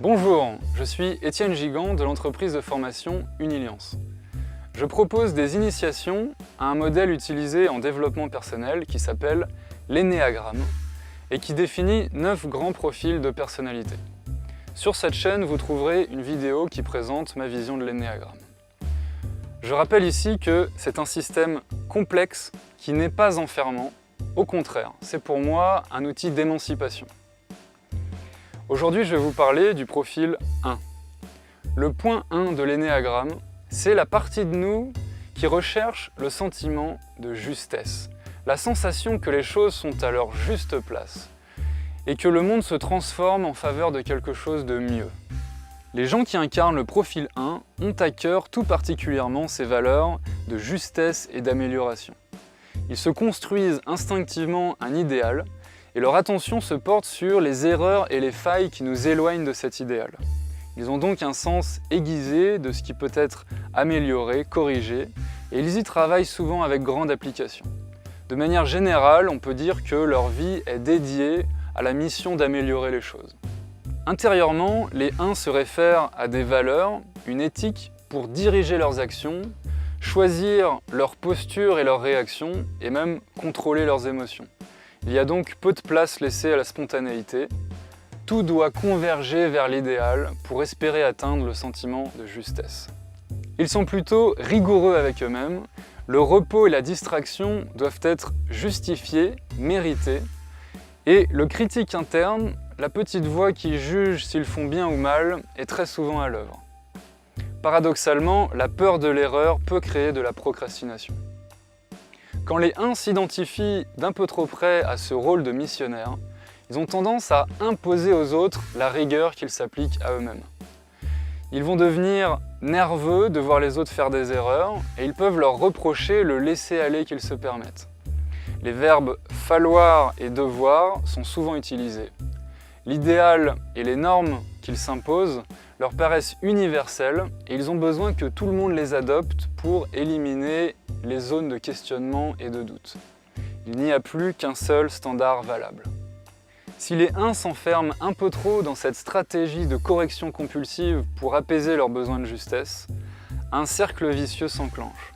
Bonjour, je suis Étienne Gigant de l'entreprise de formation Uniliance. Je propose des initiations à un modèle utilisé en développement personnel qui s'appelle l'énéagramme et qui définit 9 grands profils de personnalité. Sur cette chaîne, vous trouverez une vidéo qui présente ma vision de l'énéagramme. Je rappelle ici que c'est un système complexe qui n'est pas enfermant. Au contraire, c'est pour moi un outil d'émancipation. Aujourd'hui, je vais vous parler du profil 1. Le point 1 de l'énéagramme, c'est la partie de nous qui recherche le sentiment de justesse, la sensation que les choses sont à leur juste place et que le monde se transforme en faveur de quelque chose de mieux. Les gens qui incarnent le profil 1 ont à cœur tout particulièrement ces valeurs de justesse et d'amélioration. Ils se construisent instinctivement un idéal et leur attention se porte sur les erreurs et les failles qui nous éloignent de cet idéal. Ils ont donc un sens aiguisé de ce qui peut être amélioré, corrigé, et ils y travaillent souvent avec grande application. De manière générale, on peut dire que leur vie est dédiée à la mission d'améliorer les choses. Intérieurement, les 1 se réfèrent à des valeurs, une éthique pour diriger leurs actions, choisir leur posture et leurs réactions, et même contrôler leurs émotions. Il y a donc peu de place laissée à la spontanéité. Tout doit converger vers l'idéal pour espérer atteindre le sentiment de justesse. Ils sont plutôt rigoureux avec eux-mêmes. Le repos et la distraction doivent être justifiés, mérités. Et le critique interne, la petite voix qui juge s'ils font bien ou mal, est très souvent à l'œuvre. Paradoxalement, la peur de l'erreur peut créer de la procrastination. Quand les 1 s'identifient d'un peu trop près à ce rôle de missionnaire, ils ont tendance à imposer aux autres la rigueur qu'ils s'appliquent à eux-mêmes. Ils vont devenir nerveux de voir les autres faire des erreurs et ils peuvent leur reprocher le laisser-aller qu'ils se permettent. Les verbes « falloir » et « devoir » sont souvent utilisés. L'idéal et les normes qu'ils s'imposent leur paraissent universelles et ils ont besoin que tout le monde les adopte pour éliminer les zones de questionnement et de doute. Il n'y a plus qu'un seul standard valable. Si les 1 s'enferment un peu trop dans cette stratégie de correction compulsive pour apaiser leurs besoins de justesse, un cercle vicieux s'enclenche.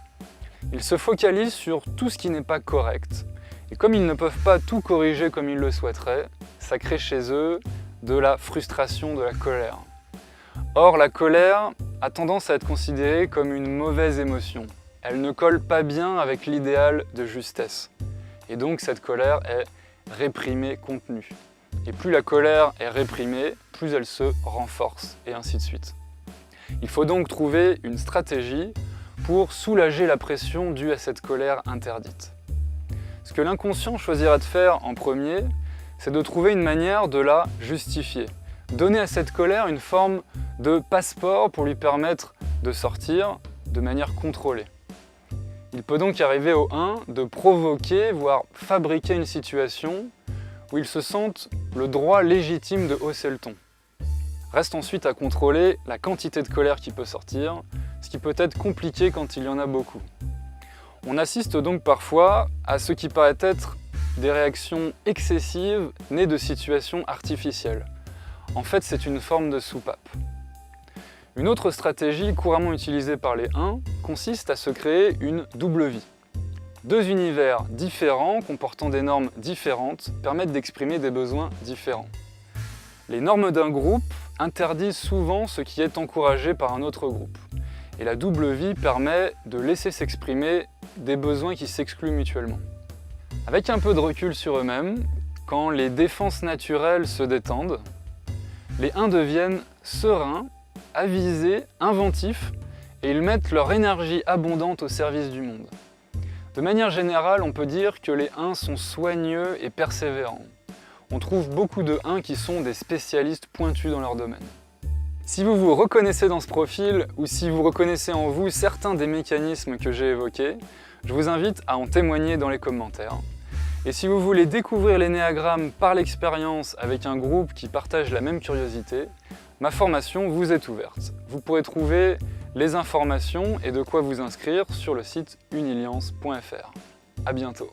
Ils se focalisent sur tout ce qui n'est pas correct, et comme ils ne peuvent pas tout corriger comme ils le souhaiteraient, ça crée chez eux de la frustration, de la colère. Or, la colère a tendance à être considérée comme une mauvaise émotion. Elle ne colle pas bien avec l'idéal de justesse. Et donc, cette colère est réprimée, contenue. Et plus la colère est réprimée, plus elle se renforce, et ainsi de suite. Il faut donc trouver une stratégie pour soulager la pression due à cette colère interdite. Ce que l'inconscient choisira de faire en premier, c'est de trouver une manière de la justifier. Donner à cette colère une forme de passeport pour lui permettre de sortir de manière contrôlée. Il peut donc arriver au 1 de provoquer, voire fabriquer une situation où ils se sentent le droit légitime de hausser le ton. Reste ensuite à contrôler la quantité de colère qui peut sortir, ce qui peut être compliqué quand il y en a beaucoup. On assiste donc parfois à ce qui paraît être des réactions excessives nées de situations artificielles. En fait, c'est une forme de soupape. Une autre stratégie couramment utilisée par les 1 consiste à se créer une double vie. 2 univers différents, comportant des normes différentes, permettent d'exprimer des besoins différents. Les normes d'un groupe interdisent souvent ce qui est encouragé par un autre groupe. Et la double vie permet de laisser s'exprimer des besoins qui s'excluent mutuellement. Avec un peu de recul sur eux-mêmes, quand les défenses naturelles se détendent, les 1 deviennent sereins, avisés, inventifs, et ils mettent leur énergie abondante au service du monde. De manière générale, on peut dire que les 1 sont soigneux et persévérants. On trouve beaucoup de 1 qui sont des spécialistes pointus dans leur domaine. Si vous vous reconnaissez dans ce profil, ou si vous reconnaissez en vous certains des mécanismes que j'ai évoqués, je vous invite à en témoigner dans les commentaires. Et si vous voulez découvrir l'énéagramme par l'expérience avec un groupe qui partage la même curiosité, ma formation vous est ouverte. Vous pourrez trouver les informations et de quoi vous inscrire sur le site uniliance.fr. À bientôt.